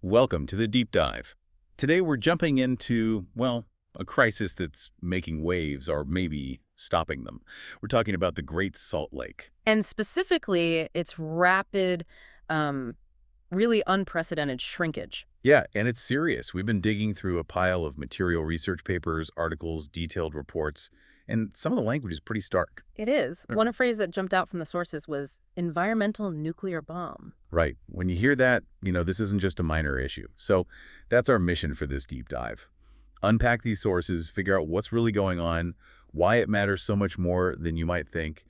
Welcome to the Deep Dive. Today we're jumping into, well, a crisis that's making waves or maybe stopping them. We're talking about the Great Salt Lake. And specifically, its rapid, um, really unprecedented shrinkage. Yeah, and it's serious. We've been digging through a pile of material research papers, articles, detailed reports, and some of the language is pretty stark. It is. One phrase that jumped out from the sources was environmental nuclear bomb. Right. When you hear that, this isn't just a minor issue. So that's our mission for this deep dive. Unpack these sources, figure out what's really going on, why it matters so much more than you might think,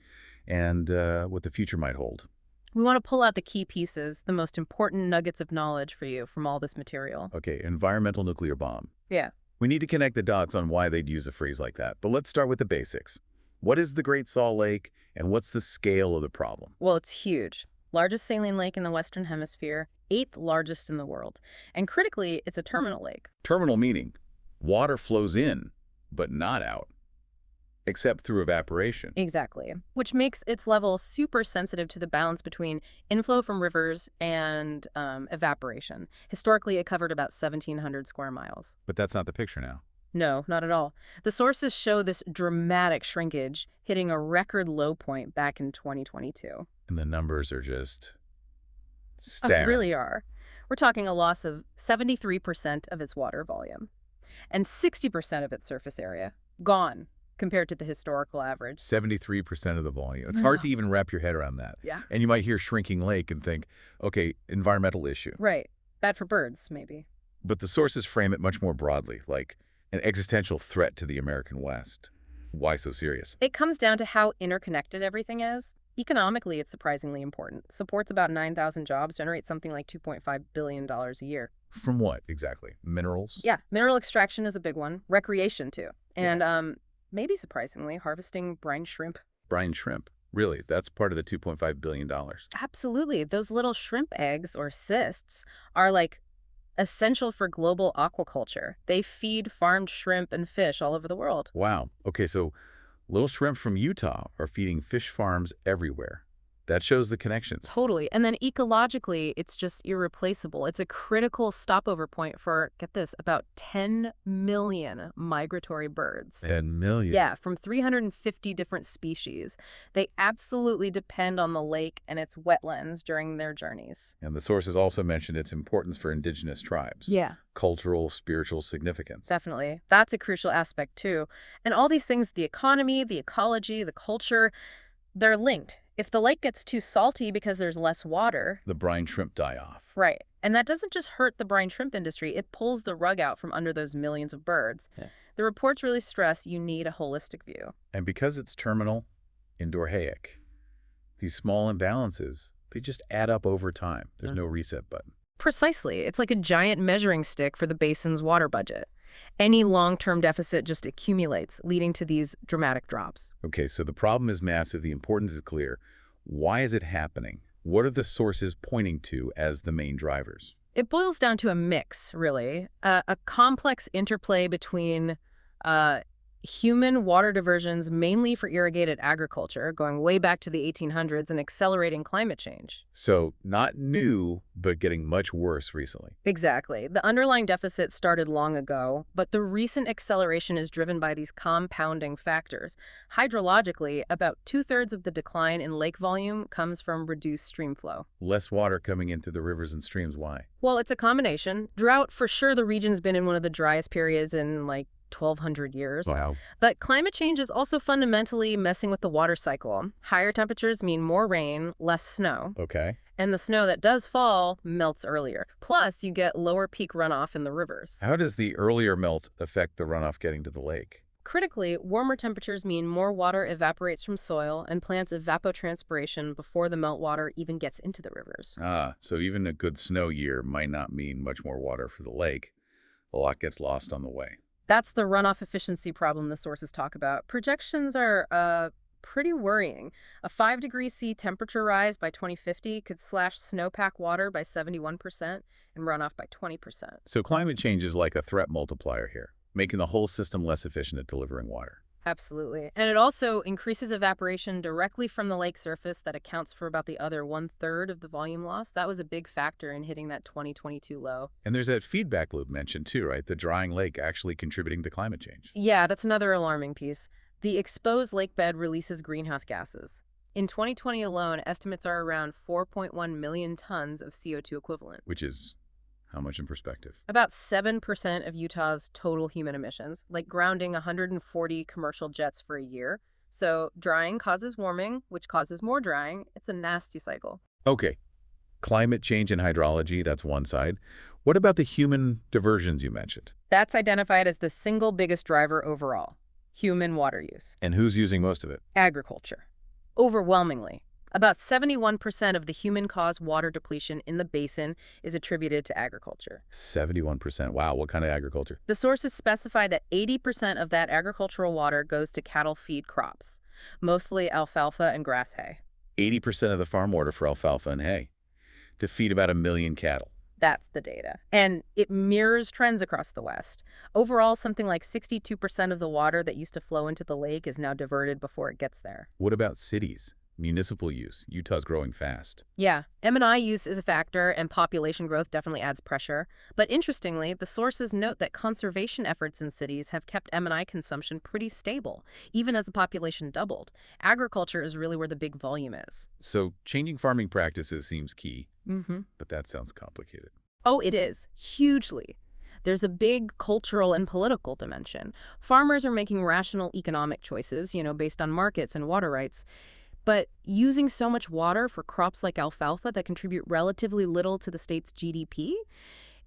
and what the future might hold. We want to pull out the key pieces, the most important nuggets of knowledge for you from all this material. Okay, environmental nuclear bomb. Yeah. We need to connect the dots on why they'd use a phrase like that. But let's start with the basics. What is the Great Salt Lake, and what's the scale of the problem? Well, it's huge. Largest saline lake in the Western Hemisphere, 8th largest in the world. And critically, it's a terminal lake. Terminal meaning water flows in, but not out, except through evaporation. Exactly. Which makes its level super sensitive to the balance between inflow from rivers and evaporation. Historically, it covered about 1,700 square miles. But that's not the picture now. No, not at all. The sources show this dramatic shrinkage hitting a record low point back in 2022. And the numbers are just They staggering. really are. We're talking a loss of 73% of its water volume and 60% of its surface area. Gone compared to the historical average. 73% of the volume. It's hard to even wrap your head around that. Yeah. And you might hear shrinking lake and think, okay, environmental issue. Right. Bad for birds, maybe. But the sources frame it much more broadly, like an existential threat to the American West. Why so serious? It comes down to how interconnected everything is. Economically, it's surprisingly important. Supports about 9,000 jobs, generates something like $2.5 billion a year. From what, exactly? Minerals? Yeah, mineral extraction is a big one. Recreation, too. And maybe surprisingly, harvesting brine shrimp. Brine shrimp. Really, that's part of the $2.5 billion. Absolutely. Those little shrimp eggs, or cysts, are like essential for global aquaculture. They feed farmed shrimp and fish all over the world. Wow. Okay, so little shrimp from Utah are feeding fish farms everywhere. That shows the connections. Totally. And then ecologically, it's just irreplaceable. It's a critical stopover point for, get this, about 10 million migratory birds. 10 million. Yeah, from 350 different species. They absolutely depend on the lake and its wetlands during their journeys. And the sources also mentioned its importance for indigenous tribes. Yeah. Cultural, spiritual significance. Definitely. That's a crucial aspect, too. And all these things, the economy, the ecology, the culture, they're linked. If the lake gets too salty because there's less water... The brine shrimp die off. Right. And that doesn't just hurt the brine shrimp industry, it pulls the rug out from under those millions of birds. Yeah. The reports really stress you need a holistic view. And because it's terminal, endorheic, these small imbalances, they just add up over time. There's no reset button. Precisely. It's like a giant measuring stick for the basin's water budget. Any long-term deficit just accumulates, leading to these dramatic drops. Okay, so the problem is massive. The importance is clear. Why is it happening? What are the sources pointing to as the main drivers? It boils down to a mix, really. A complex interplay between human water diversions, mainly for irrigated agriculture, going way back to the 1800s, and accelerating climate change. So not new, but getting much worse recently. Exactly. The underlying deficit started long ago, but the recent acceleration is driven by these compounding factors. Hydrologically, about 2/3 of the decline in lake volume comes from reduced stream flow. Less water coming into the rivers and streams. Why? Well, it's a combination. Drought, for sure, the region's been in one of the driest periods in, 1,200 years. Wow. But climate change is also fundamentally messing with the water cycle. Higher temperatures mean more rain, less snow. Okay. And the snow that does fall melts earlier. Plus, you get lower peak runoff in the rivers. How does the earlier melt affect the runoff getting to the lake? Critically, warmer temperatures mean more water evaporates from soil and plants evapotranspiration before the meltwater even gets into the rivers. So even a good snow year might not mean much more water for the lake. A lot gets lost on the way. That's the runoff efficiency problem the sources talk about. Projections are pretty worrying. A 5-degree C temperature rise by 2050 could slash snowpack water by 71% and runoff by 20%. So climate change is like a threat multiplier here, making the whole system less efficient at delivering water. Absolutely. And it also increases evaporation directly from the lake surface that accounts for about the other one-third of the volume loss. That was a big factor in hitting that 2022 low. And there's that feedback loop mentioned too, right? The drying lake actually contributing to climate change. Yeah, that's another alarming piece. The exposed lake bed releases greenhouse gases. In 2020 alone, estimates are around 4.1 million tons of CO2 equivalent. Which is how much in perspective? About 7% of Utah's total human emissions, like grounding 140 commercial jets for a year. So drying causes warming, which causes more drying. It's a nasty cycle. Okay, climate change and hydrology, that's one side. What about the human diversions you mentioned? That's identified as the single biggest driver overall: human water use. And who's using most of it? Agriculture. Overwhelmingly. About 71% of the human-caused water depletion in the basin is attributed to agriculture. 71%. Wow, what kind of agriculture? The sources specify that 80% of that agricultural water goes to cattle feed crops, mostly alfalfa and grass hay. 80% of the farm water for alfalfa and hay to feed about 1 million cattle. That's the data. And it mirrors trends across the West. Overall, something like 62% of the water that used to flow into the lake is now diverted before it gets there. What about cities? Municipal use. Utah's growing fast. Yeah, M&I use is a factor, and population growth definitely adds pressure. But interestingly, the sources note that conservation efforts in cities have kept M&I consumption pretty stable, even as the population doubled. Agriculture is really where the big volume is. So changing farming practices seems key, Mm-hmm. but that sounds complicated. Oh, it is. Hugely. There's a big cultural and political dimension. Farmers are making rational economic choices, based on markets and water rights. But using so much water for crops like alfalfa that contribute relatively little to the state's GDP,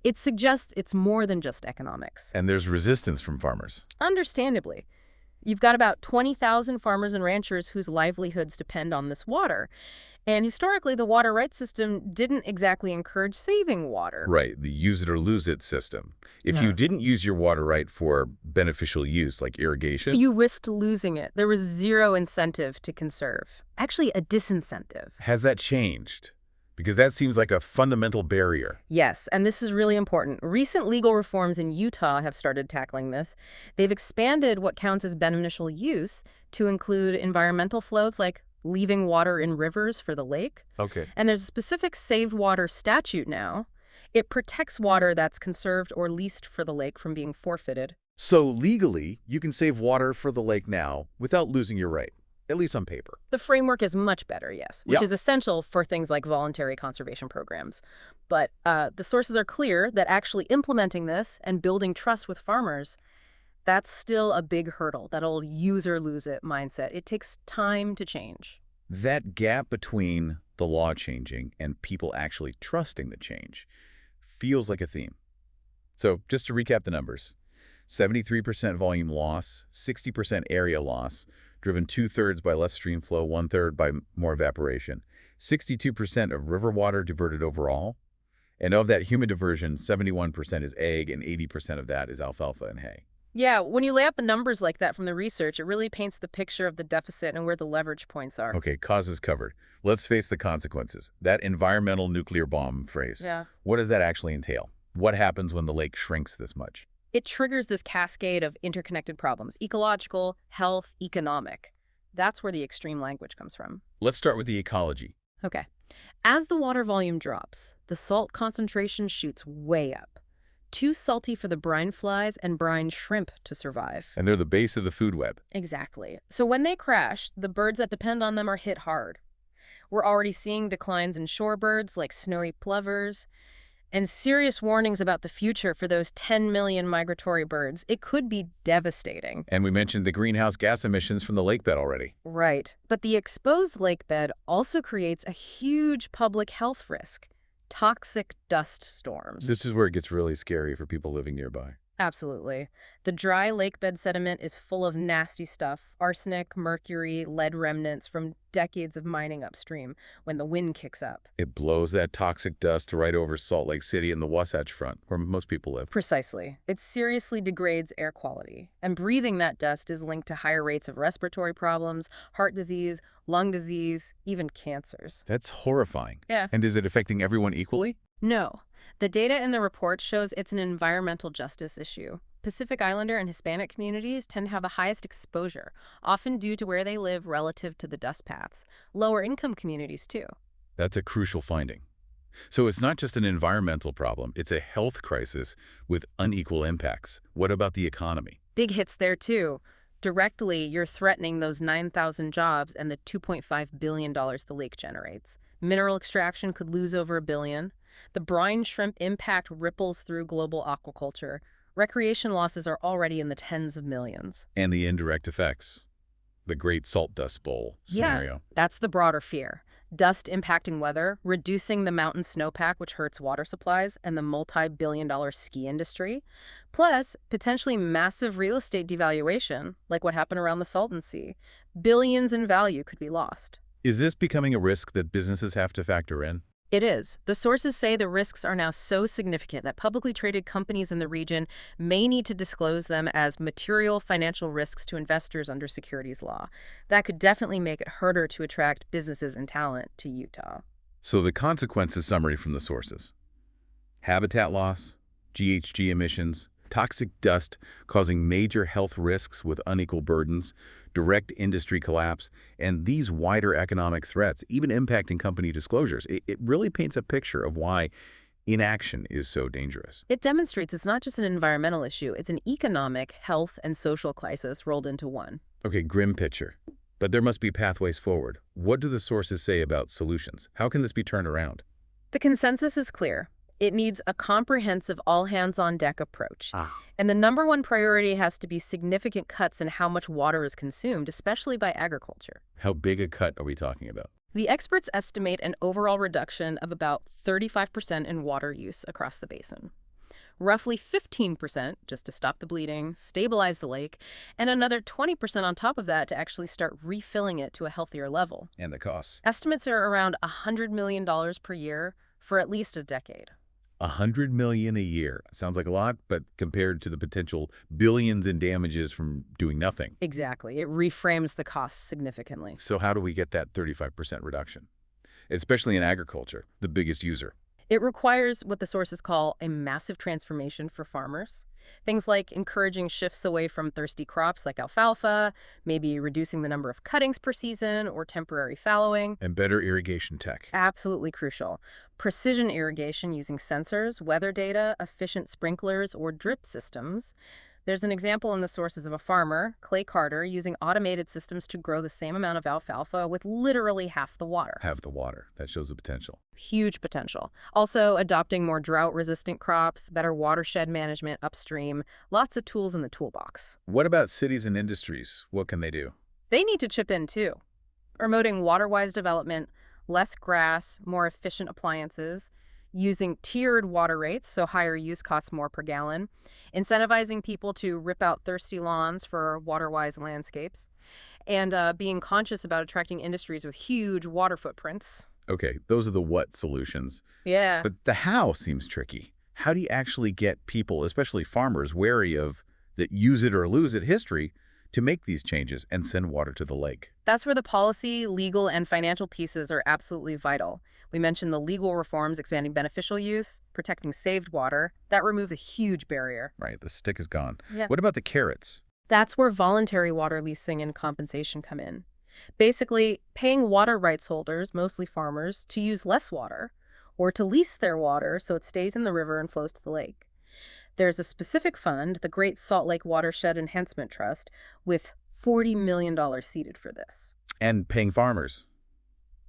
it suggests it's more than just economics. And there's resistance from farmers. Understandably. You've got about 20,000 farmers and ranchers whose livelihoods depend on this water. And historically, the water rights system didn't exactly encourage saving water. Right, the use it or lose it system. If you didn't use your water right for beneficial use, like irrigation, You risked losing it. There was zero incentive to conserve. Actually, a disincentive. has that changed? Because that seems like a fundamental barrier. Yes, and this is really important. Recent legal reforms in Utah have started tackling this. They've expanded what counts as beneficial use to include environmental flows like leaving water in rivers for the lake. Okay. And there's a specific saved water statute now. It protects water that's conserved or leased for the lake from being forfeited. So legally, you can save water for the lake now without losing your right, at least on paper. The framework is much better, yes, which Yep. is essential for things like voluntary conservation programs. But the sources are clear that actually implementing this and building trust with farmers, that's still a big hurdle, that old use or lose it mindset. It takes time to change. That gap between the law changing and people actually trusting the change feels like a theme. So just to recap the numbers, 73% volume loss, 60% area loss, driven 2/3 by less stream flow, 1/3 by more evaporation, 62% of river water diverted overall, and of that human diversion, 71% is ag and 80% of that is alfalfa and hay. Yeah, when you lay out the numbers like that from the research, it really paints the picture of the deficit and where the leverage points are. Okay, causes covered. Let's face the consequences. That environmental nuclear bomb phrase. Yeah. What does that actually entail? What happens when the lake shrinks this much? It triggers this cascade of interconnected problems: ecological, health, economic. That's where the extreme language comes from. Let's start with the ecology. Okay. As the water volume drops, the salt concentration shoots way up. Too salty for the brine flies and brine shrimp to survive. And they're the base of the food web. Exactly. So when they crash, the birds that depend on them are hit hard. We're already seeing declines in shorebirds like snowy plovers, and serious warnings about the future for those 10 million migratory birds. It could be devastating. And we mentioned the greenhouse gas emissions from the lake bed already. Right. But the exposed lake bed also creates a huge public health risk: toxic dust storms. This is where it gets really scary for people living nearby. Absolutely. The dry lakebed sediment is full of nasty stuff: arsenic, mercury, lead remnants from decades of mining upstream when the wind kicks up. It blows that toxic dust right over Salt Lake City and the Wasatch Front, where most people live. Precisely. It seriously degrades air quality, and breathing that dust is linked to higher rates of respiratory problems, heart disease, lung disease, even cancers. That's horrifying. Yeah. And is it affecting everyone equally? No. The data in the report shows it's an environmental justice issue. Pacific Islander and Hispanic communities tend to have the highest exposure, often due to where they live relative to the dust paths. Lower income communities, too. That's a crucial finding. So it's not just an environmental problem, it's a health crisis with unequal impacts. What about the economy? Big hits there, too. Directly, you're threatening those 9,000 jobs and the $2.5 billion the lake generates. Mineral extraction could lose over $1 billion. The brine shrimp impact ripples through global aquaculture. Recreation losses are already in the tens of millions. And the indirect effects. The Great Salt Dust Bowl scenario. That's the broader fear. Dust impacting weather, reducing the mountain snowpack, which hurts water supplies, and the multi-billion-dollar ski industry. Plus, potentially massive real estate devaluation, like what happened around the Salton Sea. Billions in value could be lost. Is this becoming a risk that businesses have to factor in? It is. The sources say the risks are now so significant that publicly traded companies in the region may need to disclose them as material financial risks to investors under securities law. That could definitely make it harder to attract businesses and talent to Utah. So the consequences summary from the sources. Habitat loss, GHG emissions, toxic dust causing major health risks with unequal burdens, direct industry collapse, and these wider economic threats, even impacting company disclosures. It really paints a picture of why inaction is so dangerous. It demonstrates it's not just an environmental issue, it's an economic, health, and social crisis rolled into one. Okay, grim picture. But there must be pathways forward. What do the sources say about solutions? How can this be turned around? The consensus is clear. It needs a comprehensive all-hands-on-deck approach. And the number one priority has to be significant cuts in how much water is consumed, especially by agriculture. How big a cut are we talking about? The experts estimate an overall reduction of about 35% in water use across the basin. Roughly 15% just to stop the bleeding, stabilize the lake, and another 20% on top of that to actually start refilling it to a healthier level. And the costs? Estimates are around $100 million per year for at least a decade. $100 million a year. Sounds like a lot, but compared to the potential billions in damages from doing nothing. Exactly. It reframes the costs significantly. So how do we get that 35% reduction? Especially in agriculture, the biggest user. It requires what the sources call a massive transformation for farmers. Things like encouraging shifts away from thirsty crops like alfalfa, maybe reducing the number of cuttings per season or temporary fallowing. And better irrigation tech. Absolutely crucial. Precision irrigation using sensors, weather data, efficient sprinklers, or drip systems. There's an example in the sources of a farmer, Clay Carter, using automated systems to grow the same amount of alfalfa with literally half the water. Half the water. That shows the potential. Huge potential. Also, adopting more drought-resistant crops, better watershed management upstream, lots of tools in the toolbox. What about cities and industries? What can they do? They need to chip in, too. Promoting water-wise development, less grass, more efficient appliances, using tiered water rates, so higher use costs more per gallon, incentivizing people to rip out thirsty lawns for water-wise landscapes, and being conscious about attracting industries with huge water footprints. Okay, those are the what solutions. Yeah. But the how seems tricky. How do you actually get people, especially farmers, wary of that use it or lose it history to make these changes and send water to the lake? That's where the policy, legal, and financial pieces are absolutely vital. We mentioned the legal reforms expanding beneficial use, protecting saved water. That removes a huge barrier. Right, the stick is gone. Yeah. What about the carrots? That's where voluntary water leasing and compensation come in. Basically, paying water rights holders, mostly farmers, to use less water, or to lease their water so it stays in the river and flows to the lake. There's a specific fund, the Great Salt Lake Watershed Enhancement Trust, with $40 million seeded for this. And paying farmers.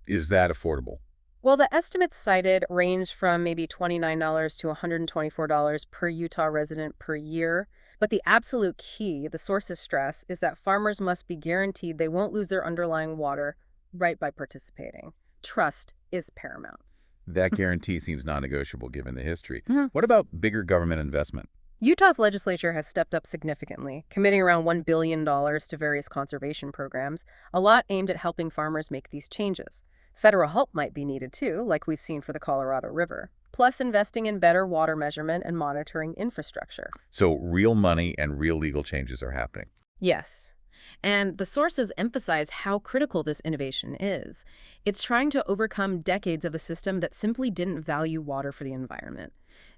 Is that affordable? Well, the estimates cited range from maybe $29 to $124 per Utah resident per year. But the absolute key, the sources stress, is that farmers must be guaranteed they won't lose their underlying water right by participating. Trust is paramount. That guarantee seems non-negotiable given the history. Mhm. What about bigger government investment? Utah's legislature has stepped up significantly, committing around $1 billion to various conservation programs, a lot aimed at helping farmers make these changes. Federal help might be needed too, like we've seen for the Colorado River, plus investing in better water measurement and monitoring infrastructure. So real money and real legal changes are happening. Yes. And the sources emphasize how critical this innovation is. It's trying to overcome decades of a system that simply didn't value water for the environment.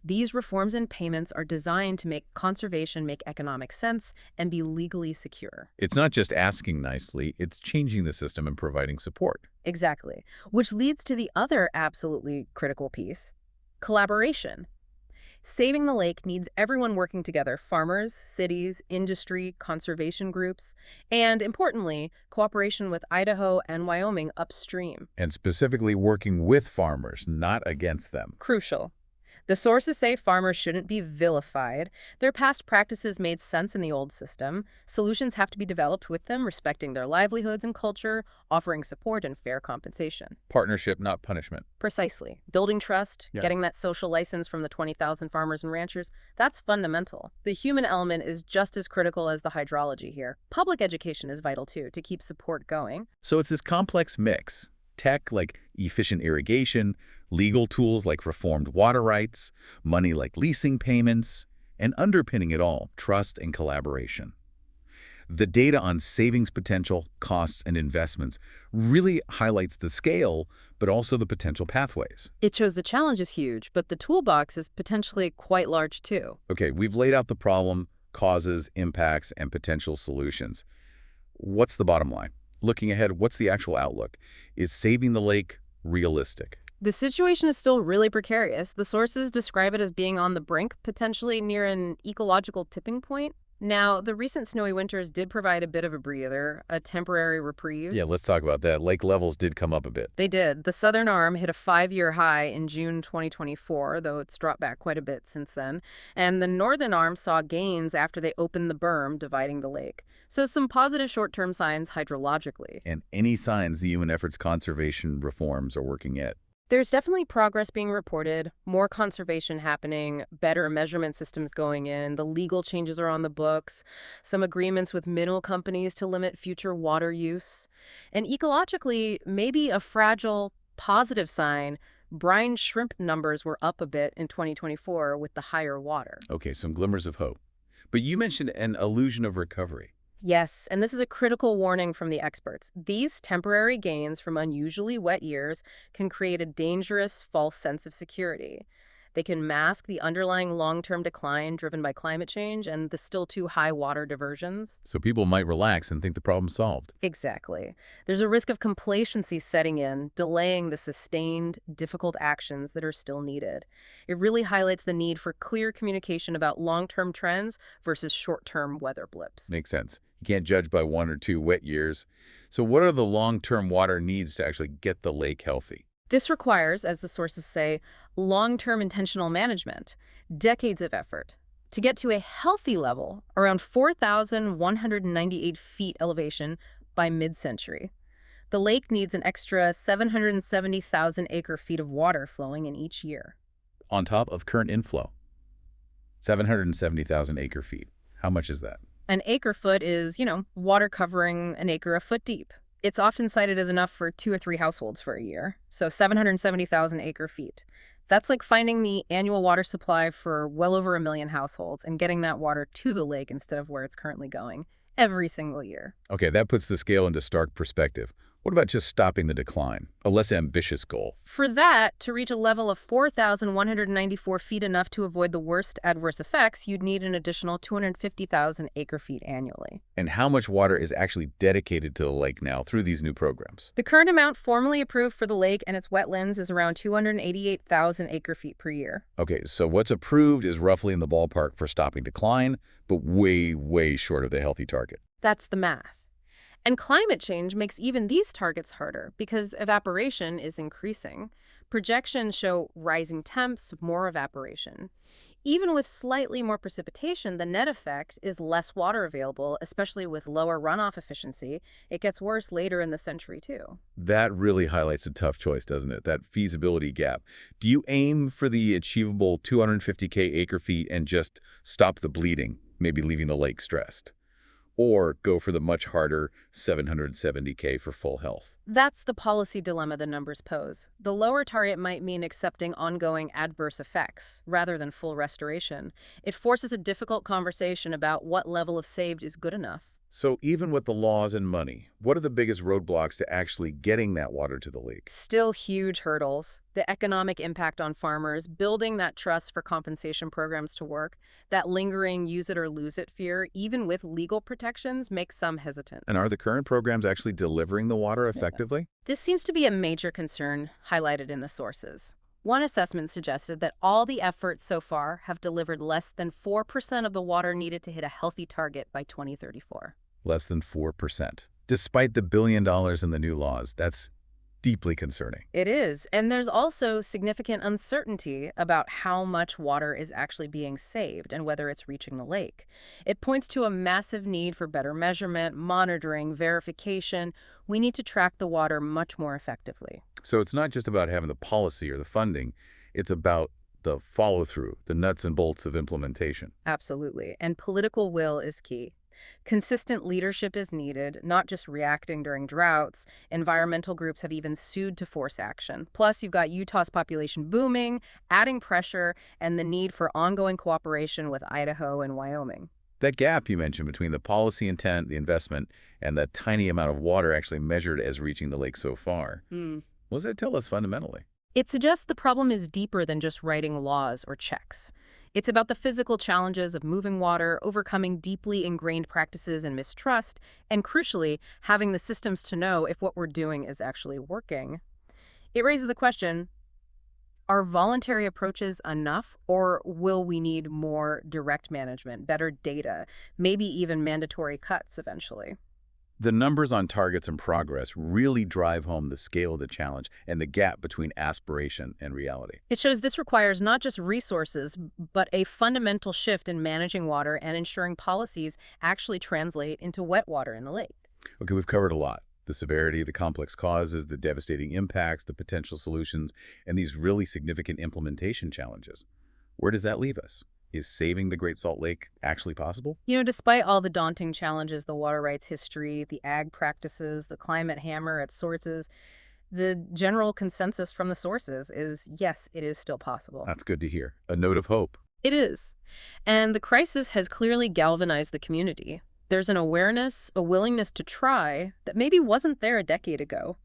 These reforms and payments are designed to make conservation make economic sense and be legally secure. It's not just asking nicely, it's changing the system and providing support. Exactly. Which leads to the other absolutely critical piece, collaboration. Saving the lake needs everyone working together, farmers, cities, industry, conservation groups, and, importantly, cooperation with Idaho and Wyoming upstream. And specifically working with farmers, not against them. Crucial. The sources say farmers shouldn't be vilified. Their past practices made sense in the old system. Solutions have to be developed with them, respecting their livelihoods and culture, offering support and fair compensation. Partnership, not punishment. Precisely. Building trust, Yeah. getting that social license from the 20,000 farmers and ranchers, that's fundamental. The human element is just as critical as the hydrology here. Public education is vital too, to keep support going. So it's this complex mix. Tech like efficient irrigation, legal tools like reformed water rights, money like leasing payments, and underpinning it all, trust and collaboration. The data on savings potential, costs, and investments really highlights the scale, but also the potential pathways. It shows the challenge is huge, but the toolbox is potentially quite large too. Okay, we've laid out the problem, causes, impacts, and potential solutions. What's the bottom line? Looking ahead, what's the actual outlook? Is saving the lake realistic? The situation is still really precarious. The sources describe it as being on the brink, potentially near an ecological tipping point. Now, the recent snowy winters did provide a bit of a breather, a temporary reprieve. Yeah, let's talk about that. Lake levels did come up a bit. They did. The southern arm hit a 5-year high in June 2024, though it's dropped back quite a bit since then. And the northern arm saw gains after they opened the berm dividing the lake. So some positive short-term signs hydrologically. And any signs the UN efforts conservation reforms are working at. There's definitely progress being reported, more conservation happening, better measurement systems going in, the legal changes are on the books, some agreements with mineral companies to limit future water use. And ecologically, maybe a fragile, positive sign, brine shrimp numbers were up a bit in 2024 with the higher water. Okay, some glimmers of hope. But you mentioned an illusion of recovery. Yes, and this is a critical warning from the experts. These temporary gains from unusually wet years can create a dangerous false sense of security. They can mask the underlying long-term decline driven by climate change and the still too high water diversions. So people might relax and think the problem's solved. Exactly. There's a risk of complacency setting in, delaying the sustained, difficult actions that are still needed. It really highlights the need for clear communication about long-term trends versus short-term weather blips. Makes sense. You can't judge by 1 or 2 wet years. So what are the long-term water needs to actually get the lake healthy? This requires, as the sources say, long-term intentional management, decades of effort. To get to a healthy level, around 4,198 feet elevation by mid-century, the lake needs an extra 770,000 acre-feet of water flowing in each year. On top of current inflow. 770,000 acre-feet. How much is that? An acre-foot is, water covering an acre a foot deep. It's often cited as enough for 2 or 3 households for a year, so 770,000 acre-feet. That's like finding the annual water supply for well over 1 million households and getting that water to the lake instead of where it's currently going every single year. Okay, that puts the scale into stark perspective. What about just stopping the decline? A less ambitious goal. For that, to reach a level of 4,194 feet enough to avoid the worst adverse effects, you'd need an additional 250,000 acre-feet annually. And how much water is actually dedicated to the lake now through these new programs? The current amount formally approved for the lake and its wetlands is around 288,000 acre-feet per year. Okay, so what's approved is roughly in the ballpark for stopping decline, but way, way short of the healthy target. That's the math. And climate change makes even these targets harder because evaporation is increasing. Projections show rising temps, more evaporation. Even with slightly more precipitation, the net effect is less water available, especially with lower runoff efficiency. It gets worse later in the century, too. That really highlights a tough choice, doesn't it? That feasibility gap. Do you aim for the achievable 250K acre-feet and just stop the bleeding, maybe leaving the lake stressed? Or go for the much harder 770K for full health? That's the policy dilemma the numbers pose. The lower target might mean accepting ongoing adverse effects rather than full restoration. It forces a difficult conversation about what level of saved is good enough. So even with the laws and money, what are the biggest roadblocks to actually getting that water to the lake? Still huge hurdles. The economic impact on farmers, building that trust for compensation programs to work, that lingering use it or lose it fear, even with legal protections, makes some hesitant. And are the current programs actually delivering the water effectively? This seems to be a major concern highlighted in the sources. One assessment suggested that all the efforts so far have delivered less than 4% of the water needed to hit a healthy target by 2034. Less than 4%. Despite the $1 billion in the new laws, that's deeply concerning. It is, and there's also significant uncertainty about how much water is actually being saved and whether it's reaching the lake. It points to a massive need for better measurement, monitoring, verification. We need to track the water much more effectively. So it's not just about having the policy or the funding, it's about the follow-through, the nuts and bolts of implementation. Absolutely, and political will is key. Consistent leadership is needed, not just reacting during droughts. Environmental groups have even sued to force action. Plus, you've got Utah's population booming, adding pressure, and the need for ongoing cooperation with Idaho and Wyoming. That gap you mentioned between the policy intent, the investment, and the tiny amount of water actually measured as reaching the lake so far, what does that tell us fundamentally? It suggests the problem is deeper than just writing laws or checks. It's about the physical challenges of moving water, overcoming deeply ingrained practices and mistrust, and crucially, having the systems to know if what we're doing is actually working. It raises the question, are voluntary approaches enough, or will we need more direct management, better data, maybe even mandatory cuts eventually? The numbers on targets and progress really drive home the scale of the challenge and the gap between aspiration and reality. It shows this requires not just resources, but a fundamental shift in managing water and ensuring policies actually translate into wet water in the lake. Okay, we've covered a lot. The severity, the complex causes, the devastating impacts, the potential solutions, and these really significant implementation challenges. Where does that leave us? Is saving the Great Salt Lake actually possible? Despite all the daunting challenges, the water rights history, the ag practices, the climate hammer at sources, the general consensus from the sources is yes, it is still possible. That's good to hear. A note of hope. It is. And the crisis has clearly galvanized the community. There's an awareness, a willingness to try that maybe wasn't there a decade ago.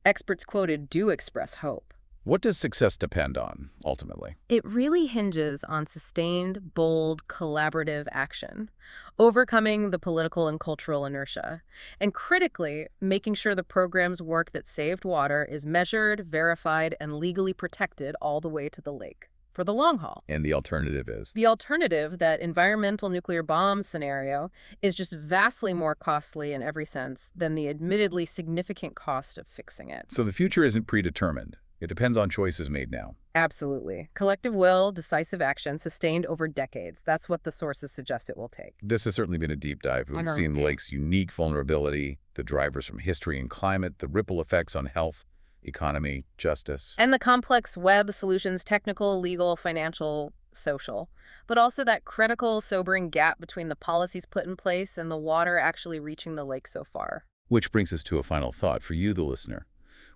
Experts quoted do express hope. What does success depend on, ultimately? It really hinges on sustained, bold, collaborative action, overcoming the political and cultural inertia, and critically, making sure the program's work that saved water is measured, verified, and legally protected all the way to the lake for the long haul. And the alternative is? The alternative, that environmental nuclear bomb scenario, is just vastly more costly in every sense than the admittedly significant cost of fixing it. So the future isn't predetermined. It depends on choices made now. Absolutely. Collective will, decisive action, sustained over decades. That's what the sources suggest it will take. This has certainly been a deep dive. We've seen the lake's unique vulnerability, the drivers from history and climate, the ripple effects on health, economy, justice. And the complex web of solutions, technical, legal, financial, social. But also that critical, sobering gap between the policies put in place and the water actually reaching the lake so far. Which brings us to a final thought for you, the listener.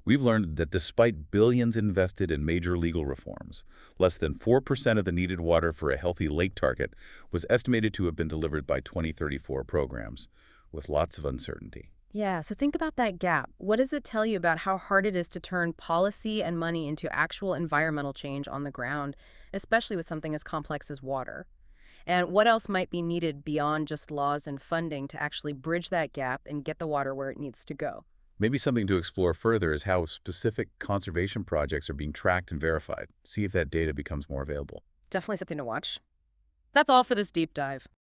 We've learned that despite billions invested in major legal reforms, less than 4% of the needed water for a healthy lake target was estimated to have been delivered by 2034 programs, with lots of uncertainty. Yeah, so think about that gap. What does it tell you about how hard it is to turn policy and money into actual environmental change on the ground, especially with something as complex as water? And what else might be needed beyond just laws and funding to actually bridge that gap and get the water where it needs to go? Maybe something to explore further is how specific conservation projects are being tracked and verified. See if that data becomes more available. Definitely something to watch. That's all for this deep dive.